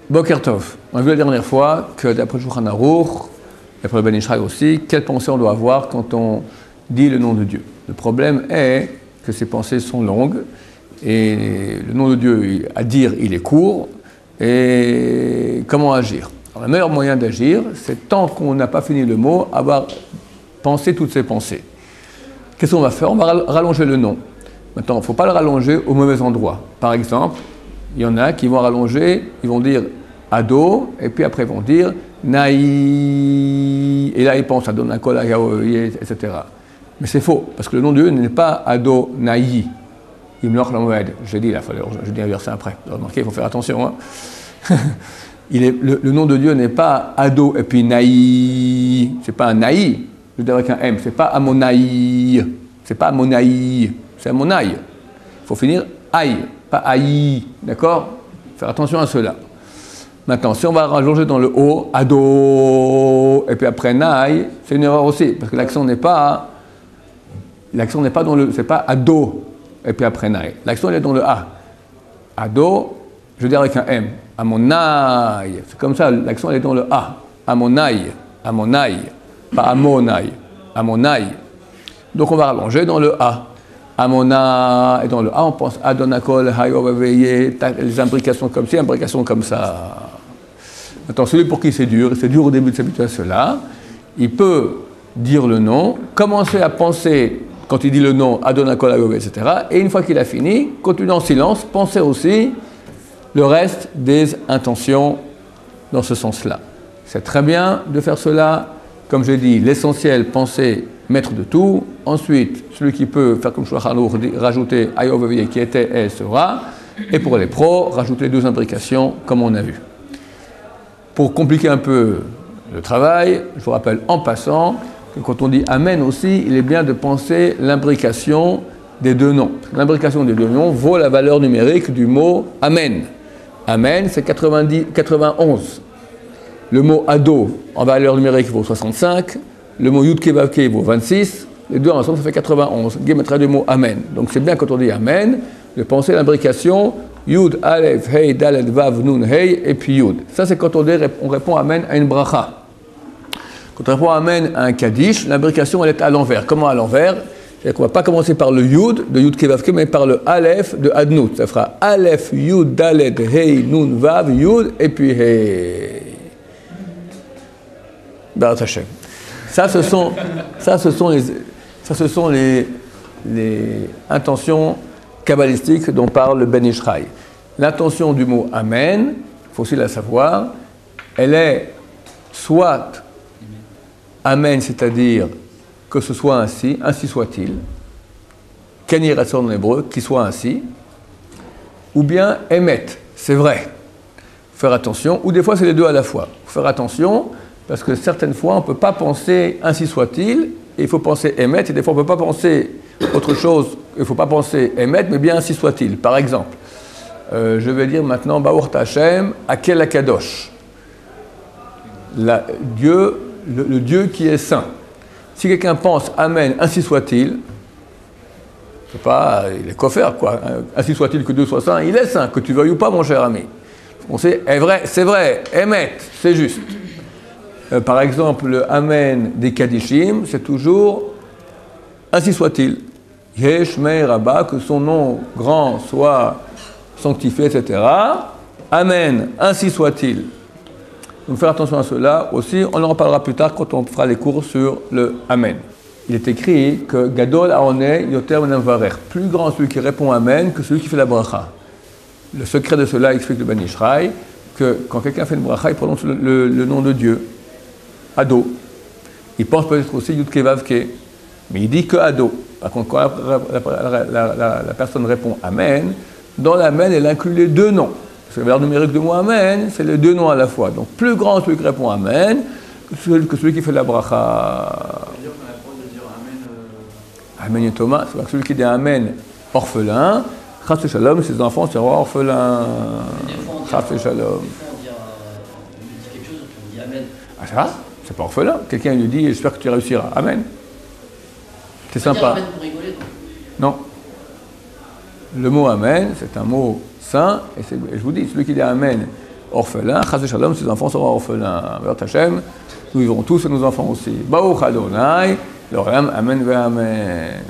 Boker Tov. On a vu la dernière fois que d'après le Shulchan Aruch, d'après le Ben Ish Chai aussi, quelle pensée on doit avoir quand on dit le nom de Dieu. Le problème est que ces pensées sont longues et le nom de Dieu à dire il est court. Et comment agir? Alors, le meilleur moyen d'agir, c'est tant qu'on n'a pas fini le mot, avoir pensé toutes ces pensées. Qu'est-ce qu'on va faire? On va rallonger le nom. Maintenant, il ne faut pas le rallonger au mauvais endroit. Par exemple, il y en a qui vont rallonger, ils vont dire Ado, et puis après ils vont dire Naï, et là ils pensent Ado, Nakol, etc. Mais c'est faux, parce que le nom de Dieu n'est pas Ado, Naï. Imloch Lamoed, j'ai dit là, je dis un verset après. Vous remarquez, il faut faire attention. Hein. Le nom de Dieu n'est pas Ado et puis Naï, c'est pas un Naï, je dis avec un M, c'est pas Amonaï, c'est pas Amonaï, c'est Amonaï. Il faut finir Aïe, pas Aïe, d'accord? Faire attention à cela. Maintenant, si on va rallonger dans le haut, Ado, et puis après Naï, c'est une erreur aussi, parce que l'accent n'est pas dans le, c'est pas Ado, et puis après Naï. L'accent est dans le A. Ado, je veux dire avec un M. Amonaï. C'est comme ça, l'accent est dans le A. Amonaï. Amonaï. Pas Amonaï. Amonaï. Donc on va rallonger dans le A. Amona, et dans le A, on pense Adonakol, Hayo, Veillé, les imbrications comme ci, imbrications comme ça. Maintenant, celui pour qui c'est dur au début de s'habituer à cela, il peut dire le nom, commencer à penser, quand il dit le nom, Adonakol, Hayo, etc. Et une fois qu'il a fini, continuer en silence, penser aussi le reste des intentions dans ce sens-là. C'est très bien de faire cela. Comme je dis, l'essentiel, penser, maître de tout. Ensuite, celui qui peut faire comme Shulchan Aruch, rajouter Ayovaviye qui était et sera. Et pour les pros, rajouter 2 imbrications, comme on a vu. Pour compliquer un peu le travail, je vous rappelle en passant que quand on dit Amen aussi, il est bien de penser l'imbrication des 2 noms. L'imbrication des 2 noms vaut la valeur numérique du mot Amen. Amen, c'est 91. Le mot Ado, en valeur numérique, vaut 65. Le mot Yud Kevavke vaut 26. Les 2 ensemble, ça fait 91. Gématria du mot Amen. Donc c'est bien quand on dit Amen, de penser l'imbrication Yud, Aleph, Hey, Dalet, Vav, Nun, Hey, et puis Yud. Ça, c'est quand on répond Amen à une bracha. Quand on répond Amen à un Kaddish, l'imbrication, elle est à l'envers. Comment à l'envers? C'est-à-dire qu'on ne va pas commencer par le Yud, de Yud Kevavke, mais par le Aleph de Adnout. Ça fera Aleph, Yud, Dalet, Hey, Nun, Vav, Yud, et puis Hey. Barat Hashem. Ça, ce sont les intentions kabbalistiques dont parle le Ben Ish Chai. L'intention du mot Amen, il faut aussi la savoir, elle est soit Amen, c'est-à-dire que ce soit ainsi soit-il, Ken Yiratzon en hébreu, qu'il soit ainsi, ou bien Emet, c'est vrai. Faire attention, ou des fois c'est les 2 à la fois. Faire attention, parce que certaines fois, on ne peut pas penser ainsi soit-il, et il faut penser émettre, et des fois, on ne peut pas penser autre chose, il ne faut pas penser émettre, mais bien ainsi soit-il. Par exemple, je vais dire maintenant, Baour Tachem, Akel Akadosh. Le Dieu qui est saint. Si quelqu'un pense Amen, ainsi soit-il, c'est pas, il est coffert, quoi. Ainsi soit-il que Dieu soit saint, il est saint, que tu veuilles ou pas, mon cher ami. On sait, c'est vrai, émettre, c'est juste. Par exemple, le Amen des Kaddishim, c'est toujours ainsi soit-il. Yesh Mei Rabba, que son nom grand soit sanctifié, etc. Amen, ainsi soit-il. Donc faire attention à cela aussi, on en reparlera plus tard quand on fera les cours sur le Amen. Il est écrit que Gadol Aoneh Yoter Menam Varer, plus grand celui qui répond Amen que celui qui fait la bracha. Le secret de cela explique le Ben Ish Chai, que quand quelqu'un fait une bracha, il prononce le nom de Dieu. Ado. Il pense peut-être aussi Yud Kevavke, mais il dit que Ado. Par contre, quand la personne répond Amen, dans l'Amen, elle inclut les 2 noms. Parce que la valeur numérique du mot Amen, c'est les 2 noms à la fois. Donc, plus grand celui qui répond Amen que celui qui fait la bracha. Ça veut dire qu'on a le droit de dire Amen. Amen et Thomas, c'est celui qui dit Amen, orphelin. Chas Shalom, ses enfants seront orphelins. Chas Shalom. On dit quelque chose, on dit Amen. Ah, ça va? C'est pas orphelin. Quelqu'un lui dit, j'espère que tu réussiras. Amen. C'est sympa. Amen pour rigoler, non. Le mot Amen, c'est un mot saint. Et je vous dis, celui qui dit Amen orphelin, chas v'shalom, ses enfants seront orphelins. Vers Hachem, nous vivrons tous et nos enfants aussi. Baruch Adonai, l'Olam, Amen ve Amen.